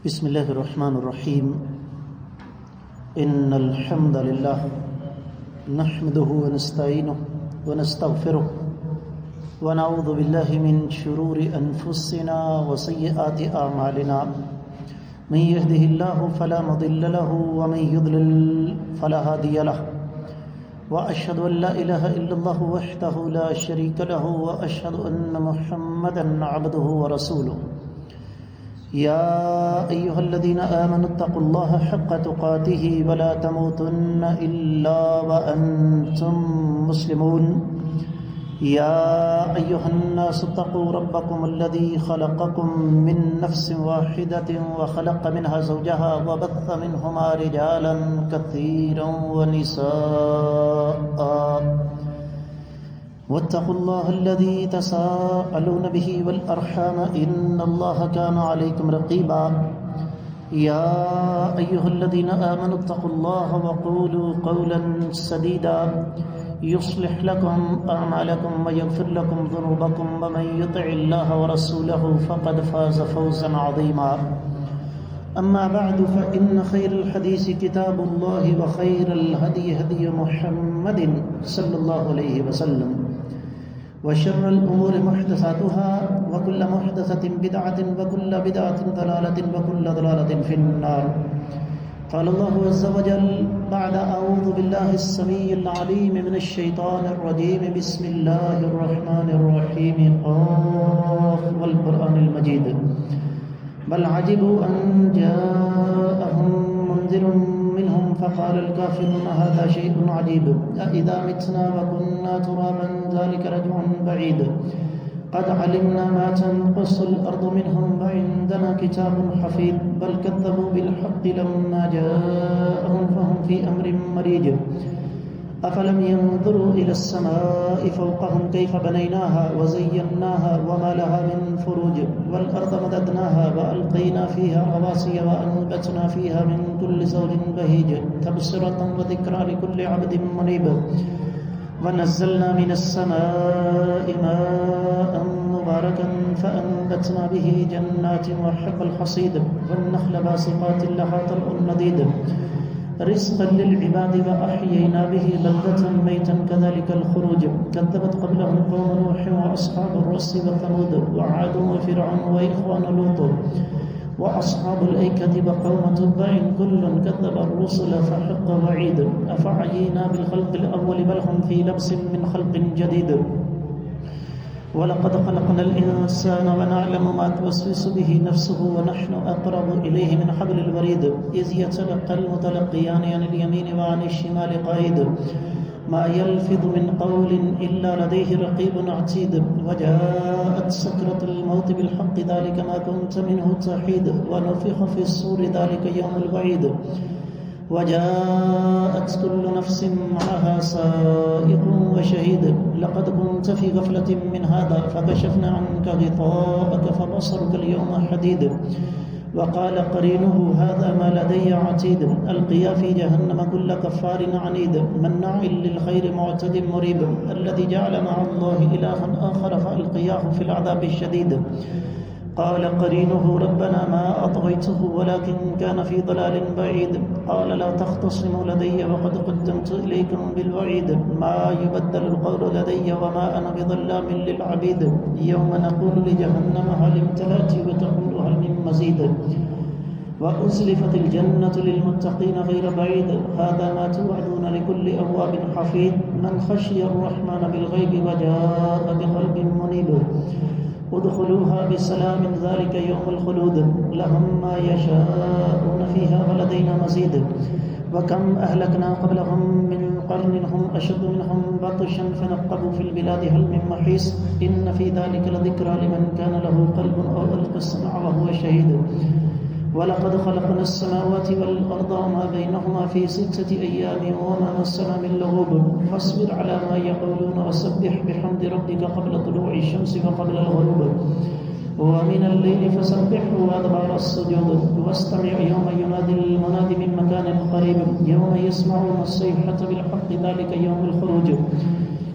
بسم الله الرحمن الرحيم إن الحمد لله نحمده ونستعينه ونستغفره ونعوذ بالله من شرور أنفسنا وسيئات أعمالنا من يهده الله فلا مضل له ومن يضلل فلا هادي له وأشهد أن لا إله إلا الله وحده لا شريك له وأشهد أن محمدا عبده ورسوله يا أيها الذين آمنوا اتقوا الله حق تقاته ولا تموتن إلا وأنتم مسلمون يا أيها الناس اتقوا ربكم الذي خلقكم من نفس واحدة وخلق منها زوجها وبث منهما رجالا كثيرا ونساء واتقوا الله الذي تساءلون به والأرحام إن الله كان عليكم رقيبا يا أيها الذين آمنوا اتقوا الله وقولوا قولا سديدا يصلح لكم أعمالكم ويغفر لكم ذنوبكم ومن يطع الله ورسوله فقد فاز فوزا عظيما أما بعد فإن خير الحديث كتاب الله وخير الهدي هدي محمد صلى الله عليه وسلم وشر الأمور محدثاتها وكل محدثة بدعة وكل بدعة ضلالة وكل ضلالة في النار. قال الله عز وجل بعد أعوذ بالله السميع العليم من الشيطان الرجيم بسم الله الرحمن الرحيم قاف والقرآن المجيد بل عجبوا أن جاءهم منذر منهم فقال الكافرون هذا شيء عجيب أإذا متنا وكنا ترابا ذلك رجع بعيد قد علمنا ما تنقص الأرض منهم وعندنا كتاب حفيظ بل كذبوا بالحق لما جاءهم فهم في أمر مريج أفلم ينظروا إلى السماء فوقهم كيف بنيناها وزيناها وما لها من فروج والأرض مددناها وألقينا فيها رواسي وأنبتنا فيها من كل زوج بهيج تبصرة وذكرى لكل عبد منيب ونزلنا من السماء ماء مباركا فأنبتنا به جنات وحب الحصيد والنخل باسقات لها طلع نضيد رزقا للعباد وأحيينا به بلدة ميتا كذلك الخروج كذبت قبلهم قوم نوح وأصحاب الرس وثمود وعاد وفرعون وإخوان لوط وأصحاب الأيكة وقوم تبع كل كذب الرسل فحق وعيد أفعينا بالخلق الأول بل هم في لبس من خلق جديد ولقد خلقنا الإنسان ونعلم ما توسوس به نفسه ونحن أقرب إليه من حبل الوريد إذ يتلقى المتلقيان عن اليمين وعن الشمال قعيد ما يلفظ من قول إلا لديه رقيب عتيد وجاءت سكرة الموت بالحق ذلك ما كنت منه تحيد ونفخ في الصور ذلك يوم الوعيد وجاءت كل نفس معها سائق وشهيد لقد كنت في غفلة من هذا فكشفنا عنك غطاءك فبصرك اليوم حديد وقال قرينه هذا ما لدي عتيد ألقيا في جهنم كل كفار عنيد مناع للخير معتد مريب الذي جعل مع الله إلها آخر فألقياه في العذاب الشديد قال قرينه ربنا ما أطغيته ولكن كان في ضلال بعيد قال لا تختصموا لدي وقد قدمت إليكم بالوعيد ما يبدل القول لدي وما أنا بظلام للعبيد يوم نقول لجهنم هل امتلأت وتقول هل من مزيد وأزلفت الجنة للمتقين غير بعيد هذا ما توعدون لكل أواب حفيظ من خشي الرحمن بالغيب وجاء بقلب منيب ادخلوها بسلام ذلك يوم الخلود لهم ما يشاءون فيها ولدينا مزيد وكم أهلكنا قبلهم من قرن هم أشد منهم بطشا فنقبوا في البلاد هل من محيص إن في ذلك لذكرى لمن كان له قلب أو ألقى السمع وهو شهيد ولقد خلقنا السماوات والأرض وما بينهما في 6 أيام وما مسنا من لغوب فاصبر على ما يقولون وسبح بحمد ربك قبل طلوع الشمس وقبل الغروب ومن الليل فسبحه وأدبار السجود واستمع يوم ينادي المناد من مكان قريب يوم يسمعون الصيحة بالحق ذلك يوم الخروج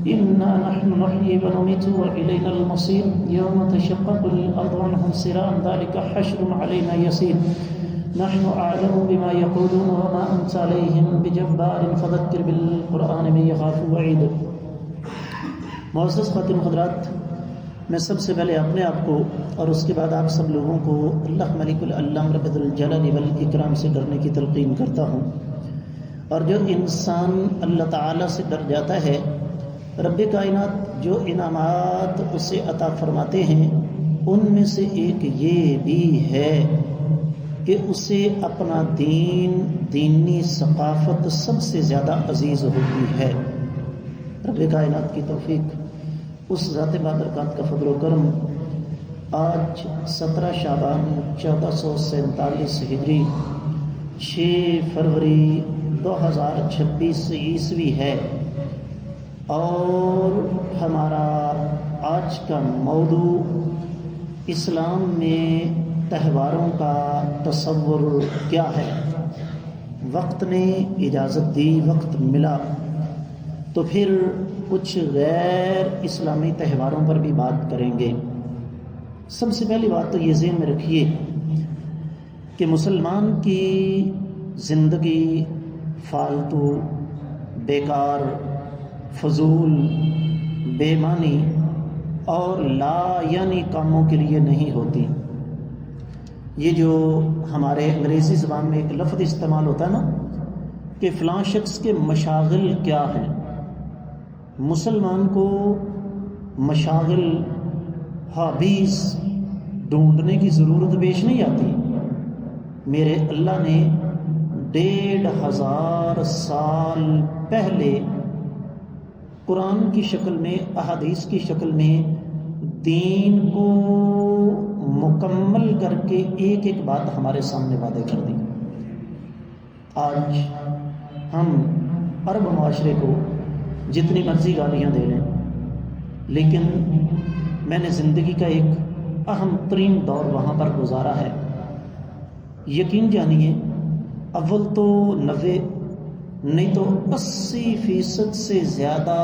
إنا نحن نحيي ونميت وإلينا المصير يوم تشقق الأرض عنهم سراعا ذلك حشر علينا يسير نحن أعلم بما يقولون وما أنت عليهم بجبار فذكر بالقرآن من يخاف وعيد. معزز خواتین حضرات، میں سب سے پہلے اپنے آپ کو اور اس کے بعد آپ سب لوگوں کو اللہ ملک العلام رب الجلال والاکرام سے ڈرنے کی تلقین کرتا ہوں. اور جو انسان اللہ تعالیٰ سے ڈر جاتا ہے، رب کائنات جو انعامات اسے عطا فرماتے ہیں ان میں سے ایک یہ بھی ہے کہ اسے اپنا دینی ثقافت سب سے زیادہ عزیز ہوتی ہے. رب کائنات کی توفیق، اس ذات بابرکات کا فضل و کرم. آج 17 شعبان 1447 ہجری 6 فروری 2026 عیسوی ہے، اور ہمارا آج کا موضوع اسلام میں تہواروں کا تصور کیا ہے. وقت نے اجازت دی، وقت ملا تو پھر کچھ غیر اسلامی تہواروں پر بھی بات کریں گے. سب سے پہلی بات تو یہ ذہن میں رکھیے کہ مسلمان کی زندگی فالتو، بیکار، فضول، بے معنی اور لا یعنی کاموں کے لیے نہیں ہوتی. یہ جو ہمارے انگریزی زبان میں ایک لفظ استعمال ہوتا ہے نا کہ فلاں شخص کے مشاغل کیا ہیں، مسلمان کو مشاغل، ہابیز ڈھونڈنے کی ضرورت پیش نہیں آتی. میرے اللہ نے 1500 سال پہلے قرآن کی شکل میں، احادیث کی شکل میں دین کو مکمل کر کے ایک ایک بات ہمارے سامنے وعدے کر دی. آج ہم عرب معاشرے کو جتنی مرضی گالیاں دے لیں، لیکن میں نے زندگی کا ایک اہم ترین دور وہاں پر گزارا ہے. یقین جانیے، اول تو 90 نہیں تو 80% سے زیادہ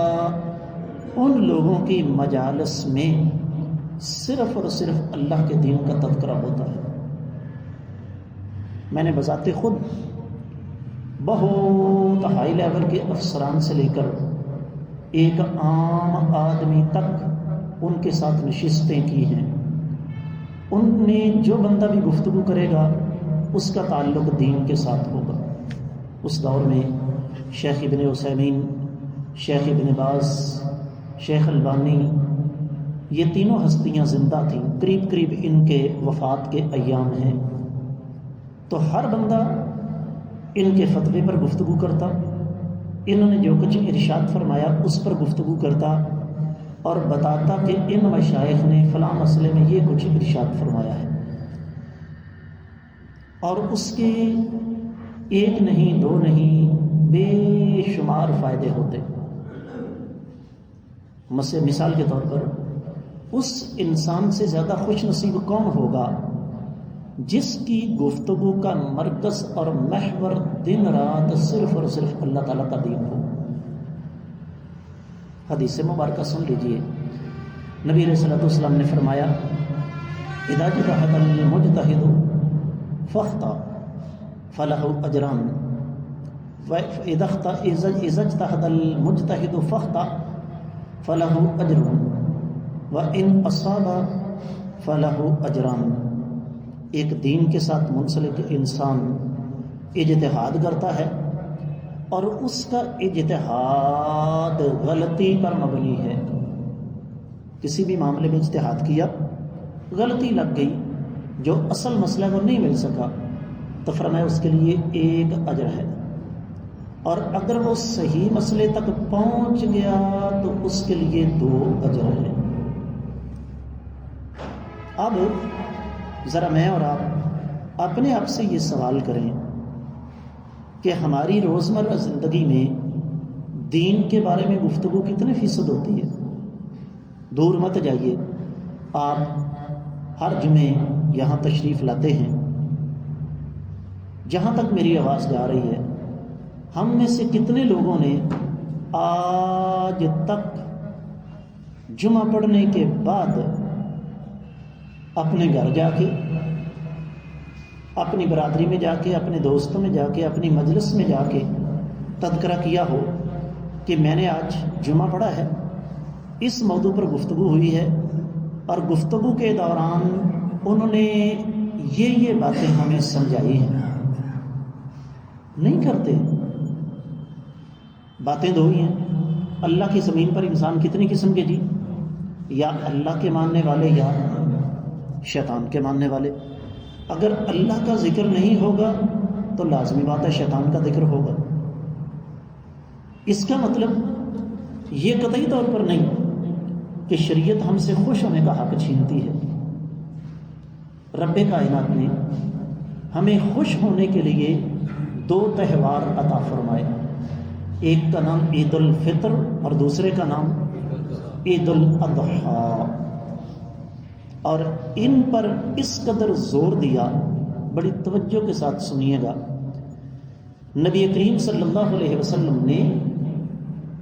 ان لوگوں کی مجالس میں صرف اور صرف اللہ کے دین کا تذکرہ ہوتا ہے. میں نے بذات خود بہت ہائی لیول کے افسران سے لے کر ایک عام آدمی تک ان کے ساتھ نشستیں کی ہیں. ان نے جو بندہ بھی گفتگو کرے گا اس کا تعلق دین کے ساتھ ہوگا. اس دور میں شیخ ابن عثیمین، شیخ ابن باز، شیخ البانی، یہ تینوں ہستیاں زندہ تھیں. قریب قریب ان کے وفات کے ایام ہیں. تو ہر بندہ ان کے فتوے پر گفتگو کرتا، انہوں نے جو کچھ ارشاد فرمایا اس پر گفتگو کرتا اور بتاتا کہ ان مشائخ نے فلاں مسئلے میں یہ کچھ ارشاد فرمایا ہے. اور اس کے ایک نہیں، دو نہیں، بے شمار فائدے ہوتے. مثال کے طور پر اس انسان سے زیادہ خوش نصیب کون ہوگا جس کی گفتگو کا مرکز اور محور دن رات صرف اور صرف اللہ تعالیٰ کا دین ہو. حدیث مبارکہ سن لیجئے. نبی علیہ الصلوۃ والسلام نے فرمایا، اذا اجتہد المجتہد فاخطأ فلہ اجران، اذا اجتہد المجتہد فاخطأ فلہ اجر وان اصاب فلہ اجران. ایک دین کے ساتھ منسلک انسان اجتہاد کرتا ہے اور اس کا اجتہاد غلطی پر مبنی ہے. کسی بھی معاملے میں اجتہاد کیا، غلطی لگ گئی، جو اصل مسئلہ وہ نہیں مل سکا، تو فرمایا اس کے لیے ایک اجر ہے، اور اگر وہ صحیح مسئلے تک پہنچ گیا تو اس کے لیے 2 اجر ہیں. اب ذرا میں اور آپ اپنے آپ سے یہ سوال کریں کہ ہماری روزمرہ زندگی میں دین کے بارے میں گفتگو کتنے فیصد ہوتی ہے؟ دور مت جائیے، آپ ہر جمعے یہاں تشریف لاتے ہیں. جہاں تک میری آواز جا رہی ہے، ہم میں سے کتنے لوگوں نے آج تک جمعہ پڑھنے کے بعد اپنے گھر جا کے، اپنی برادری میں جا کے، اپنے دوستوں میں جا کے، اپنی مجلس میں جا کے تذکرہ کیا ہو کہ میں نے آج جمعہ پڑھا ہے، اس موضوع پر گفتگو ہوئی ہے، اور گفتگو کے دوران انہوں نے یہ باتیں ہمیں سمجھائی ہیں. نہیں کرتے. باتیں دو ہی ہیں. اللہ کی زمین پر انسان کتنی قسم کے جی؟ یا اللہ کے ماننے والے یا شیطان کے ماننے والے. اگر اللہ کا ذکر نہیں ہوگا تو لازمی بات ہے شیطان کا ذکر ہوگا. اس کا مطلب یہ قطعی طور پر نہیں کہ شریعت ہم سے خوش ہونے کا حق چھینتی ہے. رب کائنات نے ہمیں خوش ہونے کے لیے 2 تہوار عطا فرمائے. ایک کا نام عید الفطر اور دوسرے کا نام عید الاضحیٰ. اور ان پر اس قدر زور دیا، بڑی توجہ کے ساتھ سنیے گا. نبی کریم صلی اللہ علیہ وسلم نے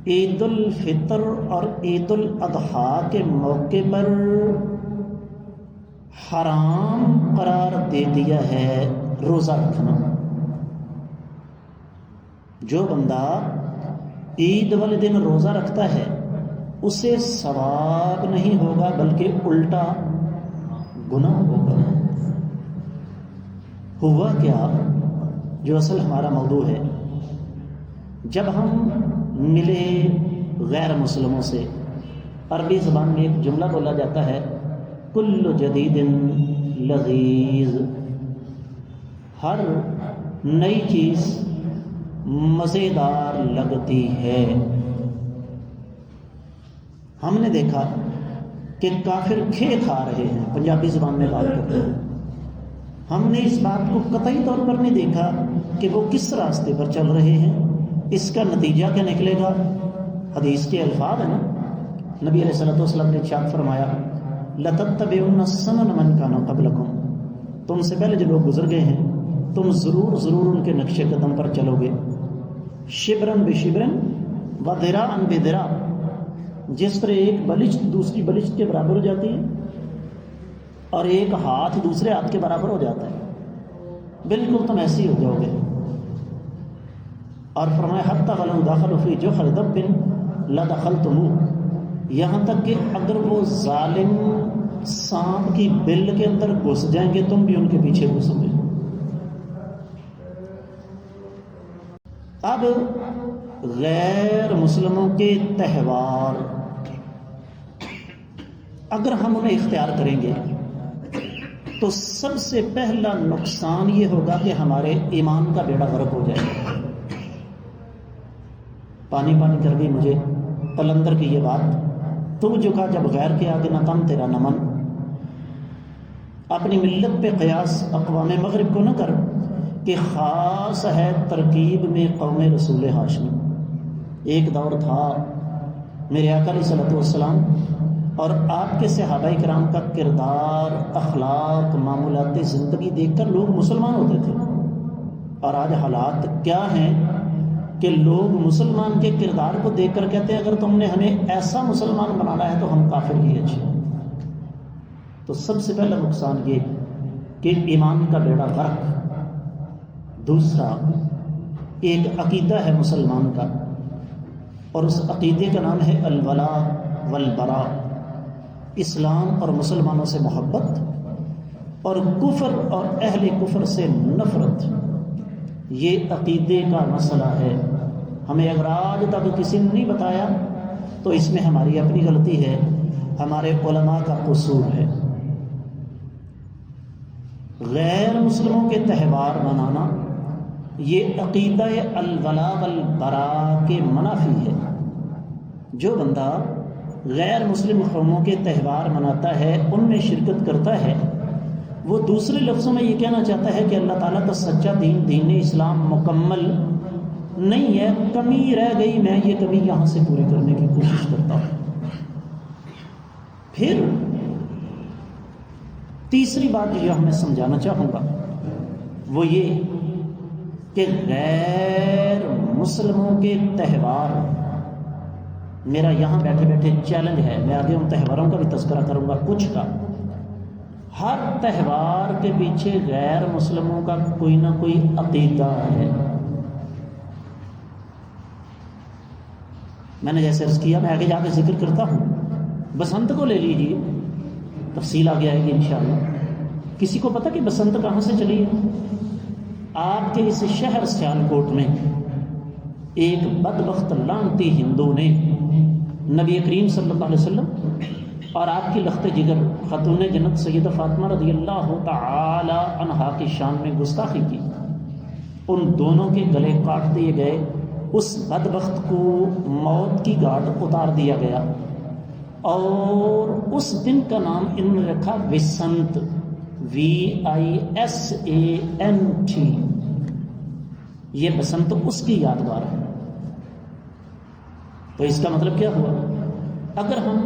عید الفطر اور عید الاضحیٰ کے موقع پر حرام قرار دے دیا ہے روزہ رکھنا. جو بندہ عید والے دن روزہ رکھتا ہے اسے ثواب نہیں ہوگا بلکہ الٹا گناہ ہوگا. ہوا کیا جو اصل ہمارا موضوع ہے؟ جب ہم ملے غیر مسلموں سے، عربی زبان میں ایک جملہ بولا جاتا ہے، کل جدید لذیذ. ہر نئی چیز مزیدار لگتی ہے. ہم نے دیکھا کہ کافر کھے کھا رہے ہیں، پنجابی زبان میں بات کرتے ہیں. ہم نے اس بات کو قطعی طور پر نہیں دیکھا کہ وہ کس راستے پر چل رہے ہیں. اس کا نتیجہ کیا نکلے گا؟ حدیث کے الفاظ ہیں نا. نبی علیہ الصلوۃ والسلام نے ارشاد فرمایا، لَتَتَّبِعُنَّ سَنَنَ مَنْ كَانَ قَبْلَكُمْ. تم سے پہلے جو لوگ گزر گئے ہیں تم ضرور ان کے نقش قدم پر چلو گے. شبرن بشبرن و ذراعن بذراع. جس طرح ایک بلشت دوسری بلشت کے برابر ہو جاتی ہے اور ایک ہاتھ دوسرے ہاتھ کے برابر ہو جاتا ہے، بالکل تم ایسے ہی ہو جاؤ گے. اور فرمایا حتی ولو دخلوا فی جحر دب لدخلتموہ. یہاں تک کہ اگر وہ ظالم سانپ کی بل کے اندر گھس جائیں گے تم بھی ان کے پیچھے گھسو گے. اب غیر مسلموں کے تہوار اگر ہم انہیں اختیار کریں گے تو سب سے پہلا نقصان یہ ہوگا کہ ہمارے ایمان کا بیڑا غرق ہو جائے گا. پانی پانی کر گئی مجھے قلندر کی یہ بات، تو جھکا جب غیر کے آگے نہ تم تیرا نمن. اپنی ملت پہ قیاس اقوام مغرب کو نہ کر کہ خاص ہے ترکیب میں قوم رسول ہاشمی. ایک دور تھا میرے آقا علیہ الصلوۃ والسلام اور آپ کے صحابہ کرام کا کردار، اخلاق، معمولات زندگی دیکھ کر لوگ مسلمان ہوتے تھے. اور آج حالات کیا ہیں کہ لوگ مسلمان کے کردار کو دیکھ کر کہتے ہیں اگر تم نے ہمیں ایسا مسلمان بنانا ہے تو ہم کافر ہی اچھے. تو سب سے پہلا نقصان یہ کہ ایمان کا بیڑا غرق. دوسرا، ایک عقیدہ ہے مسلمان کا اور اس عقیدے کا نام ہے الولاء والبراء. اسلام اور مسلمانوں سے محبت اور کفر اور اہل کفر سے نفرت. یہ عقیدے کا مسئلہ ہے. ہمیں اگر آج تک کسی نے نہیں بتایا تو اس میں ہماری اپنی غلطی ہے، ہمارے علماء کا قصور ہے. غیر مسلموں کے تہوار منانا یہ عقیدہ الولاء والبراء کے منافی ہے. جو بندہ غیر مسلم قوموں کے تہوار مناتا ہے، ان میں شرکت کرتا ہے، وہ دوسرے لفظوں میں یہ کہنا چاہتا ہے کہ اللہ تعالیٰ کا سچا دین اسلام مکمل نہیں ہے، کمی رہ گئی، میں یہ کمی یہاں سے پوری کرنے کی کوشش کرتا ہوں. پھر تیسری بات جو ہمیں سمجھانا چاہوں گا وہ یہ کہ غیر مسلموں کے تہوار میرا یہاں بیٹھے بیٹھے چیلنج ہے، میں آگے ان تہواروں کا بھی تذکرہ کروں گا کچھ کا، ہر تہوار کے پیچھے غیر مسلموں کا کوئی نہ کوئی عقیدہ ہے۔ میں نے جیسے عرض کیا، میں آگے جا کے ذکر کرتا ہوں۔ بسنت کو لے لیجیے، تفصیل آگے آئے گی انشاءاللہ۔ کسی کو پتہ کہ بسنت کہاں سے چلی ہے؟ آپ کے اس شہر سیالکوٹ میں ایک بدبخت لعنتی ہندو نے نبی کریم صلی اللہ علیہ وسلم اور آپ کی لخت جگر خاتون جنت سیدہ فاطمہ رضی اللہ تعالی عنہا کی شان میں گستاخی کی۔ ان دونوں کے گلے کاٹ دیے گئے، اس بدبخت کو موت کی گھاٹ اتار دیا گیا، اور اس دن کا نام انہوں نے رکھا وسنت، VISANT۔ یہ بسنت اس کی یادگار ہے۔ تو اس کا مطلب کیا ہوا؟ اگر ہم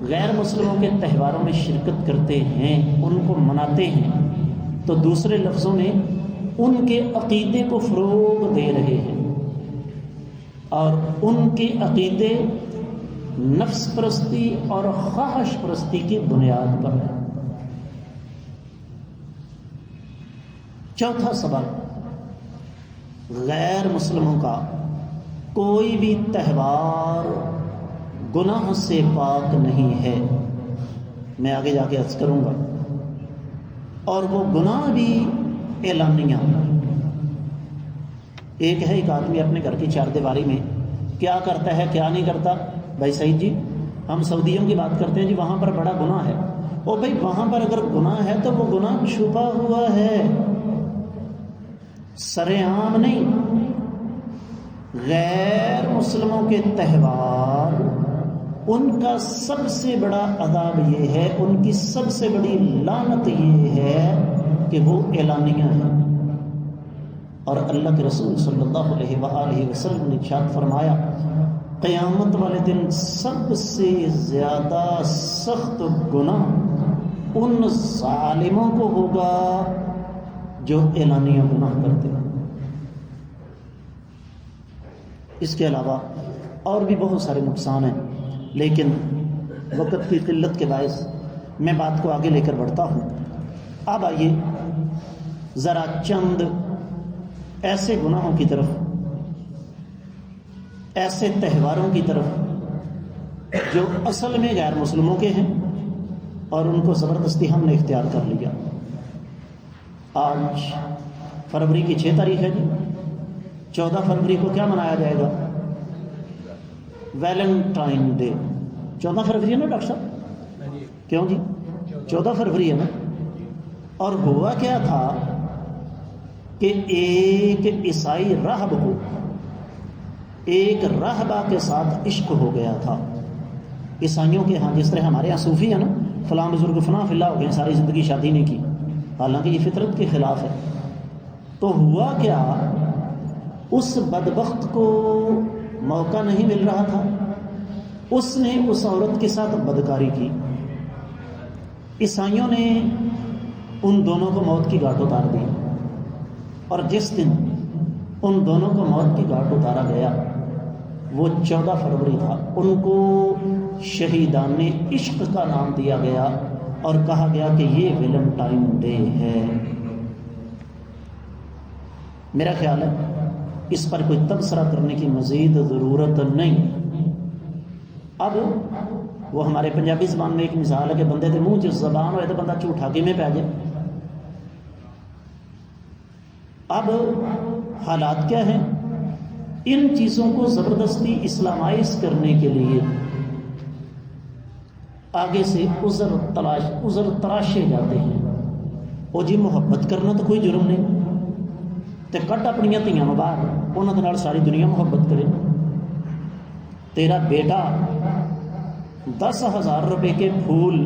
غیر مسلموں کے تہواروں میں شرکت کرتے ہیں، ان کو مناتے ہیں، تو دوسرے لفظوں میں ان کے عقیدے کو فروغ دے رہے ہیں، اور ان کے عقیدے نفس پرستی اور خواہش پرستی کی بنیاد پر ہے۔ چوتھا سبب، غیر مسلموں کا کوئی بھی تہوار گناہ سے پاک نہیں ہے۔ میں آگے جا کے عرض کروں گا، اور وہ گناہ بھی اعلانیہ۔ ایک ہے، ایک آدمی اپنے گھر کی چار دیواری میں کیا کرتا ہے کیا نہیں کرتا۔ بھائی سعید جی، ہم سعودیوں کی بات کرتے ہیں جی، وہاں پر بڑا گناہ ہے۔ اور بھائی وہاں پر اگر گناہ ہے تو وہ گناہ چھپا ہوا ہے، سرعام نہیں۔ غیر مسلموں کے تہوار، ان کا سب سے بڑا عذاب یہ ہے، ان کی سب سے بڑی لعنت یہ ہے کہ وہ اعلانیہ ہیں۔ اور اللہ کے رسول صلی اللہ علیہ وآلہ وسلم نے ارشاد فرمایا، قیامت والے دن سب سے زیادہ سخت گناہ ان ظالموں کو ہوگا جو اعلانیہ گناہ کرتے ہیں۔ اس کے علاوہ اور بھی بہت سارے نقصان ہیں، لیکن وقت کی قلت کے باعث میں بات کو آگے لے کر بڑھتا ہوں۔ اب آئیے ذرا چند ایسے گناہوں کی طرف، ایسے تہواروں کی طرف جو اصل میں غیر مسلموں کے ہیں اور ان کو زبردستی ہم نے اختیار کر لیا۔ آج فروری کی 6 تاریخ ہے جی، 14 فروری کو کیا منایا جائے گا؟ Valentine day. 14 فروری ہے نا ڈاکٹر صاحب؟ کیوں جی 14 فروری ہے نا؟ اور ہوا کیا تھا کہ ایک عیسائی راہب کو ایک راہبہ کے ساتھ عشق ہو گیا تھا۔ عیسائیوں کے ہاں جس طرح ہمارے یہاں صوفی ہے نا، فلاں بزرگ فلاں فلاں ہو گئے، ساری زندگی شادی نہیں کی، حالانکہ یہ فطرت کے خلاف ہے۔ تو ہوا کیا، اس بدبخت کو موقع نہیں مل رہا تھا، اس نے اس عورت کے ساتھ بدکاری کی۔ عیسائیوں نے ان دونوں کو موت کی گھاٹ اتار دی، اور جس دن ان دونوں کو موت کی گھاٹ اتارا گیا وہ 14 فروری تھا۔ ان کو شہیدان عشق کا نام دیا گیا اور کہا گیا کہ یہ ویلنٹائن ڈے ہے۔ میرا خیال ہے اس پر کوئی تبصرہ کرنے کی مزید ضرورت نہیں۔ اب وہ ہمارے پنجابی زبان میں ایک مثال ہے کہ بندے دے منہ چ زبان ہوئے تو بندہ جھوٹا کیویں پہ جائے۔ اب حالات کیا ہیں، ان چیزوں کو زبردستی اسلامائز کرنے کے لیے آگے سے عذر تراشے جاتے ہیں۔ وہ جی محبت کرنا تو کوئی جرم نہیں، تے کٹ اپنی دھیاں نوں باہر، انہاں دے نال ساری دنیا محبت کرے۔ تیرا بیٹا 10,000 روپے کے پھول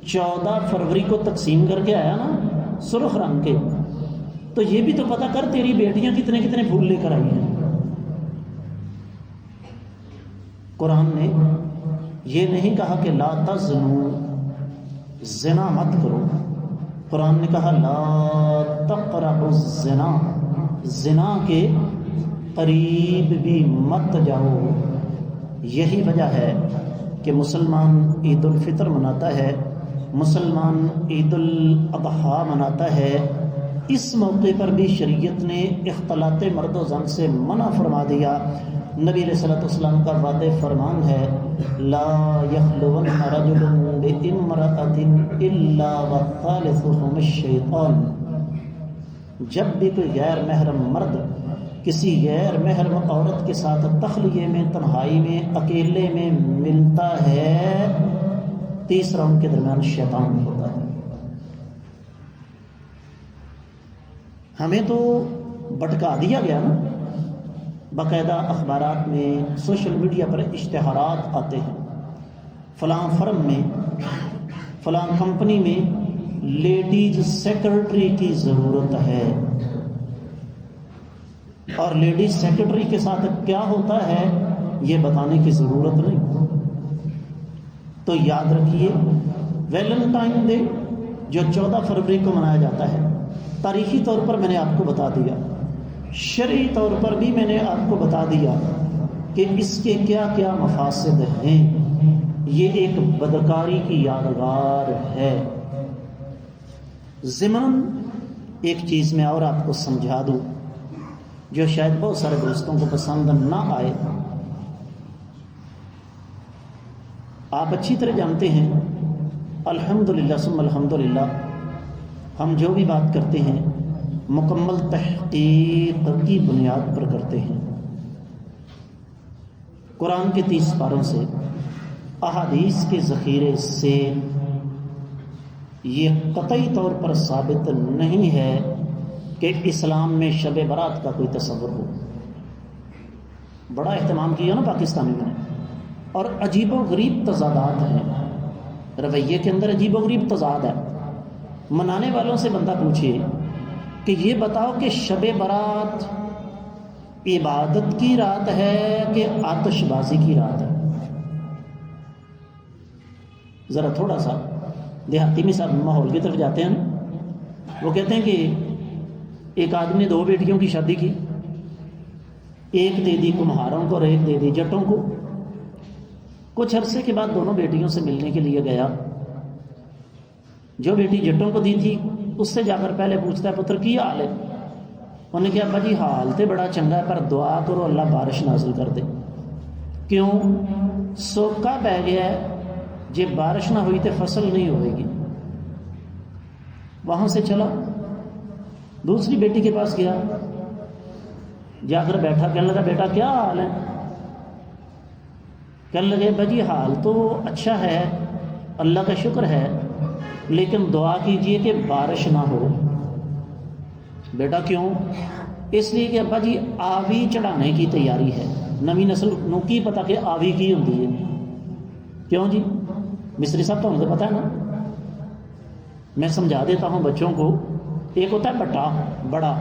14 فروری کو تقسیم کر کے آیا نا سرخ رنگ کے، تو یہ بھی تو پتہ کر تیری بیٹیاں کتنے کتنے پھول لے کر آئی ہیں۔ قرآن نے یہ نہیں کہا کہ لا تزنوا، زنا مت کرو، قرآن نے کہا لا تقربوا الزنا، زنا کے قریب بھی مت جاؤ۔ یہی وجہ ہے کہ مسلمان عید الفطر مناتا ہے، مسلمان عید الاضحیٰ مناتا ہے۔ اس موقع پر بھی شریعت نے اختلاط مرد و زن سے منع فرما دیا۔ نبی علیہ الصلوۃ والسلام کا واضح فرمان ہے، لا یخلون رجل بامرأۃ الا والثالثهم الشیطان۔ جب بھی کوئی غیر محرم مرد کسی غیر محرم عورت کے ساتھ تخلیے میں، تنہائی میں، اکیلے میں ملتا ہے، تیسرا ان کے درمیان شیطان ہوتا ہے۔ ہمیں تو بھٹکا دیا گیا نا، باقاعدہ اخبارات میں، سوشل میڈیا پر اشتہارات آتے ہیں، فلاں فرم میں، فلاں کمپنی میں لیڈیز سیکرٹری کی ضرورت ہے، اور لیڈیز سیکرٹری کے ساتھ کیا ہوتا ہے یہ بتانے کی ضرورت نہیں۔ تو یاد رکھیے، ویلنٹائن ڈے جو 14 فروری کو منایا جاتا ہے، تاریخی طور پر میں نے آپ کو بتا دیا، شرعی طور پر بھی میں نے آپ کو بتا دیا کہ اس کے کیا کیا مفاسد ہیں۔ یہ ایک بدکاری کی یادگار ہے۔ ضمن ایک چیز میں اور آپ کو سمجھا دوں جو شاید بہت سارے دوستوں کو پسند نہ آئے۔ آپ اچھی طرح جانتے ہیں، الحمدللہ ثم الحمدللہ، ہم جو بھی بات کرتے ہیں مکمل تحقیق کی بنیاد پر کرتے ہیں، قرآن کے 30 پاروں سے، احادیث کے ذخیرے سے۔ یہ قطعی طور پر ثابت نہیں ہے کہ اسلام میں شب برات کا کوئی تصور ہو۔ بڑا اہتمام کیا نا پاکستانی میں، اور عجیب و غریب تضادات ہیں، رویے کے اندر عجیب و غریب تضاد ہے۔ منانے والوں سے بندہ پوچھے کہ یہ بتاؤ کہ شب برات عبادت کی رات ہے کہ آتش بازی کی رات ہے؟ ذرا تھوڑا سا دیہاتی میں صاحب ماحول کی طرف جاتے ہیں نا، وہ کہتے ہیں کہ ایک آدمی نے 2 بیٹیوں کی شادی کی، ایک دے دی کمہاروں کو اور ایک دے دی جٹوں کو۔ کچھ عرصے کے بعد دونوں بیٹیوں سے ملنے کے لیے گیا، جو بیٹی جٹوں کو دی تھی اس سے جا کر پہلے پوچھتا ہے، پتر کی حال ہے؟ انہوں نے کہا، ابا جی حال تے بڑا چنگا ہے، پر دعا کرو اللہ بارش نازل کر دے۔ کیوں؟ سوکا پہ گیا ہے، جے بارش نہ ہوئی تو فصل نہیں ہوئے گی۔ وہاں سے چلا، دوسری بیٹی کے پاس گیا، جا کر بیٹھا، کہنے لگا بیٹا کیا حال ہے؟ کہنے لگے بھائی حال تو اچھا ہے، اللہ کا شکر ہے، لیکن دعا کیجئے کہ بارش نہ ہو۔ بیٹا کیوں؟ اس لیے کہ ابا جی آوی چڑھانے کی تیاری ہے۔ نوی نسل نو کی پتا کہ آوی کی ہوتی ہے؟ کیوں جی؟ مصری صاحب تو ہمیں پتہ ہے نا، میں سمجھا دیتا ہوں بچوں کو۔ ایک ہوتا ہے بٹا بڑا،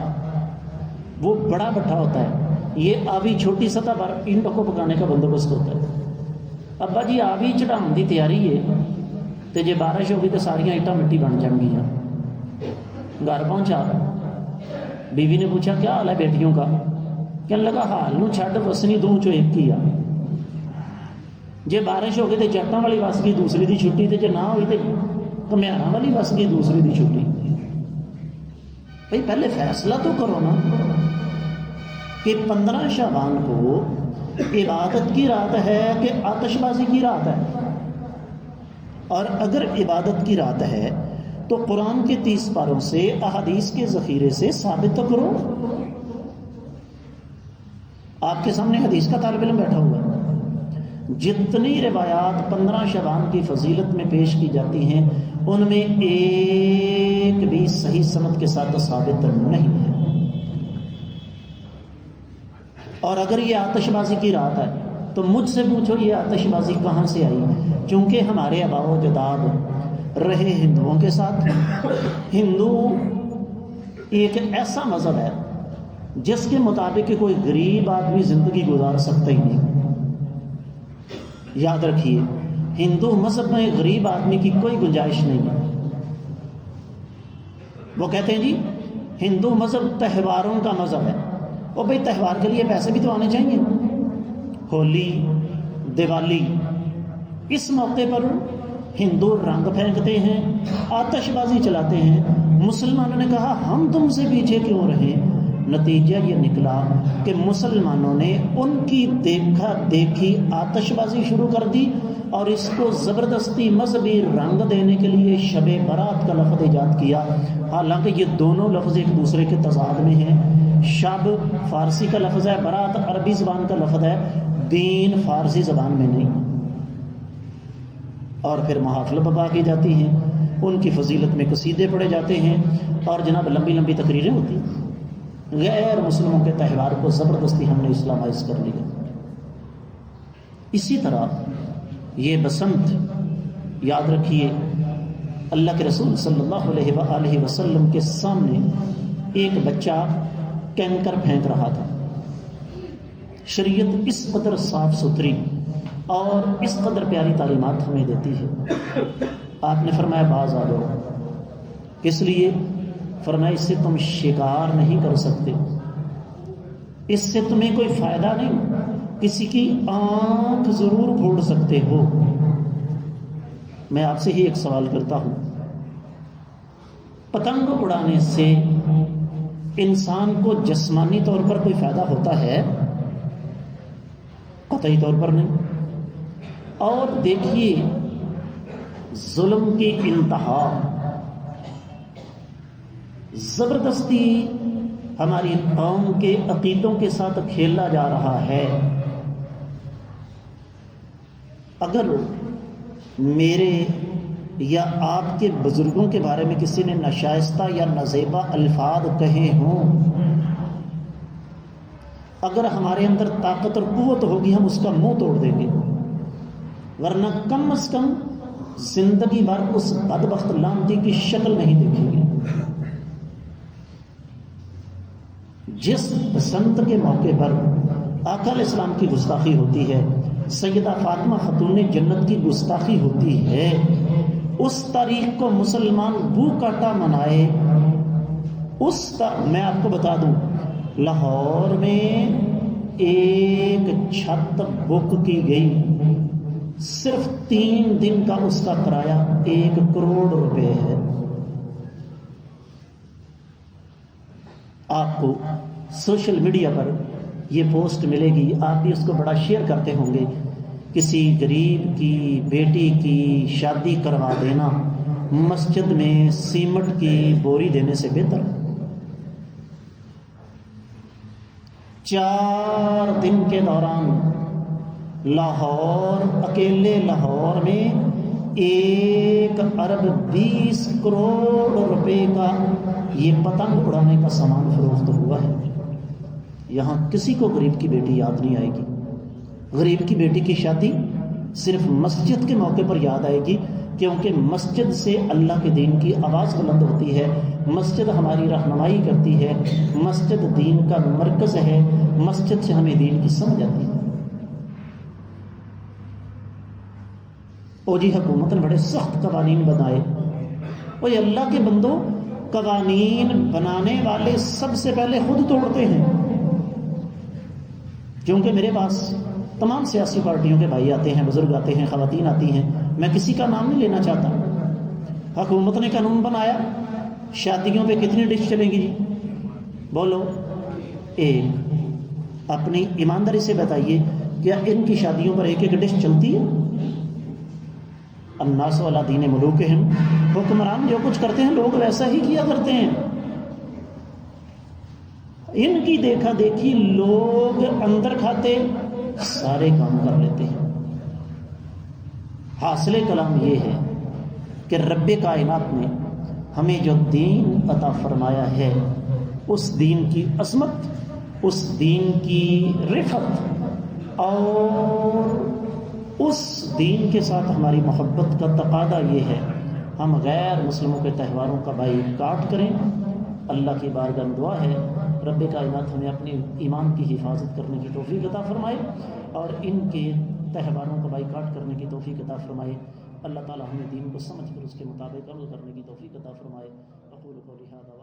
وہ بڑا بٹھا ہوتا ہے، یہ آوی چھوٹی سطح پر اینٹوں کو پکانے کا بندوبست ہوتا ہے۔ ابا جی آوی چڑھانے کی تیاری ہے، تو جے بارش ہوگی تو ساریاں اینٹاں مٹی بن جان گیا۔ گھر پہنچا، بیوی نے پوچھا کیا حال ہے بیٹیوں کا؟ کہنے لگا حال نو چھڈ وسنی دوں چو ایک ہی آ۔ جے بارش ہوگی تو جٹاں والی وس گئی دوسری دی چھٹی، تے جے نہ ہوئی تو کمیاراں والی وس گئی دوسری دی چھٹی۔ بھائی پہلے فیصلہ تو کرو نا کہ 15 شعبان کو عبادت کی رات ہے کہ آتش بازی کی رات ہے؟ اور اگر عبادت کی رات ہے تو قرآن کے 30 پاروں سے، احادیث کے ذخیرے سے ثابت تو کرو۔ آپ کے سامنے حدیث کا طالب علم بیٹھا ہوا ہے، جتنی روایات 15 شعبان کی فضیلت میں پیش کی جاتی ہیں ان میں ایک بھی صحیح سند کے ساتھ ثابت نہیں ہے۔ اور اگر یہ آتش بازی کی رات ہے تو مجھ سے پوچھو یہ آتش بازی کہاں سے آئی؟ چونکہ ہمارے آباء و اجداد رہے ہندوؤں کے ساتھ۔ ہندو ایک ایسا مذہب ہے جس کے مطابق کوئی غریب آدمی زندگی گزار سکتا ہی نہیں۔ یاد رکھیے، ہندو مذہب میں غریب آدمی کی کوئی گنجائش نہیں ہے۔ وہ کہتے ہیں جی ہندو مذہب تہواروں کا مذہب ہے۔ اور بھائی تہوار کے لیے پیسے بھی تو آنے چاہیے۔ ہولی، دیوالی، اس موقع پر ہندو رنگ پھینکتے ہیں، آتش بازی چلاتے ہیں۔ مسلمانوں نے کہا ہم تم سے پیچھے کیوں رہیں؟ نتیجہ یہ نکلا کہ مسلمانوں نے ان کی دیکھا دیکھی آتش بازی شروع کر دی، اور اس کو زبردستی مذہبی رنگ دینے کے لیے شب برات کا لفظ ایجاد کیا، حالانکہ یہ دونوں لفظ ایک دوسرے کے تضاد میں ہیں۔ شب فارسی کا لفظ ہے، برات عربی زبان کا لفظ ہے، دین فارسی زبان میں نہیں۔ اور پھر محافل بپا کی جاتی ہیں، ان کی فضیلت میں قصیدے پڑھے جاتے ہیں، اور جناب لمبی لمبی تقریریں ہوتی ہیں۔ غیر مسلموں کے تہوار کو زبردستی ہم نے اسلامائز کر لیا۔ اسی طرح یہ بسنت یاد رکھیے، اللہ کے رسول صلی اللہ علیہ وآلہ وسلم کے سامنے ایک بچہ کینکر پھینک رہا تھا۔ شریعت اس قدر صاف ستھری اور اس قدر پیاری تعلیمات ہمیں دیتی ہے۔ آپ نے فرمایا باز آ جاؤ، کس لیے؟ فرمایا اس سے تم شکار نہیں کر سکتے، اس سے تمہیں کوئی فائدہ نہیں، کسی کی آنکھ ضرور پھوڑ سکتے ہو۔ میں آپ سے ہی ایک سوال کرتا ہوں، پتنگ اڑانے سے انسان کو جسمانی طور پر کوئی فائدہ ہوتا ہے؟ قطعی طور پر نہیں۔ اور دیکھیے ظلم کی انتہا، زبردستی ہماری قوم کے عقیدوں کے ساتھ کھیلا جا رہا ہے۔ اگر میرے یا آپ کے بزرگوں کے بارے میں کسی نے ناشائستہ یا نازیبا الفاظ کہے ہوں، اگر ہمارے اندر طاقت اور قوت ہوگی ہم اس کا منہ توڑ دیں گے، ورنہ کم از کم زندگی بھر اس بدبخت لعنتی کی شکل نہیں دیکھیں گے۔ جس بسنت کے موقع پر آقا علیہ السلام کی گستاخی ہوتی ہے، سیدہ فاطمہ خاتون جنت کی گستاخی ہوتی ہے، اس تاریخ کو مسلمان بو کاٹا منائے۔ میں آپ کو بتا دوں، لاہور میں ایک چھت بک کی گئی، صرف 3 دن کا اس کا کرایہ 1 کروڑ روپے ہے۔ آپ کو سوشل میڈیا پر یہ پوسٹ ملے گی، آپ بھی اس کو بڑا شیئر کرتے ہوں گے۔ کسی غریب کی بیٹی کی شادی کروا دینا مسجد میں سیمنٹ کی بوری دینے سے بہتر۔ 4 دن کے دوران لاہور، اکیلے لاہور میں 1 ارب 20 کروڑ روپے کا یہ پتنگ اڑانے کا سامان فروخت ہوا ہے۔ یہاں کسی کو غریب کی بیٹی یاد نہیں آئے گی۔ غریب کی بیٹی کی شادی صرف مسجد کے موقع پر یاد آئے گی، کیونکہ مسجد سے اللہ کے دین کی آواز بلند ہوتی ہے، مسجد ہماری رہنمائی کرتی ہے، مسجد دین کا مرکز ہے، مسجد سے ہمیں دین کی سمجھ آتی ہے۔ او جی حکومت نے بڑے سخت قوانین بنائے۔ او یہ اللہ کے بندوں، قوانین بنانے والے سب سے پہلے خود توڑتے ہیں۔ کیونکہ میرے پاس تمام سیاسی پارٹیوں کے بھائی آتے ہیں، بزرگ آتے ہیں، خواتین آتی ہیں، میں کسی کا نام نہیں لینا چاہتا۔ حکومت نے قانون بنایا، شادیوں پہ کتنی ڈش چلیں گی جی؟ بولو ایک۔ اپنی ایمانداری سے بتائیے، کیا ان کی شادیوں پر 1 ڈش چلتی ہے؟ الناس علی دین ملوکہم، حکمران جو کچھ کرتے ہیں لوگ ویسا ہی کیا کرتے ہیں۔ ان کی دیکھا دیکھی لوگ اندر کھاتے سارے کام کر لیتے ہیں۔ حاصل کلام یہ ہے کہ رب کائنات نے ہمیں جو دین عطا فرمایا ہے، اس دین کی عظمت، اس دین کی رفعت اور اس دین کے ساتھ ہماری محبت کا تقاضا یہ ہے ہم غیر مسلموں کے تہواروں کا بائیکاٹ کریں۔ اللہ کی بارگاہ میں دعا ہے رب کائنات ہمیں اپنے ایمان کی حفاظت کرنے کی توفیق عطا فرمائے اور ان کے تہواروں کا بائیکاٹ کرنے کی توفیق عطا فرمائے۔ اللہ تعالی ہمیں دین کو سمجھ کر اس کے مطابق عمل کرنے کی توفیق عطا فرمائے۔ اقول قولی ھذا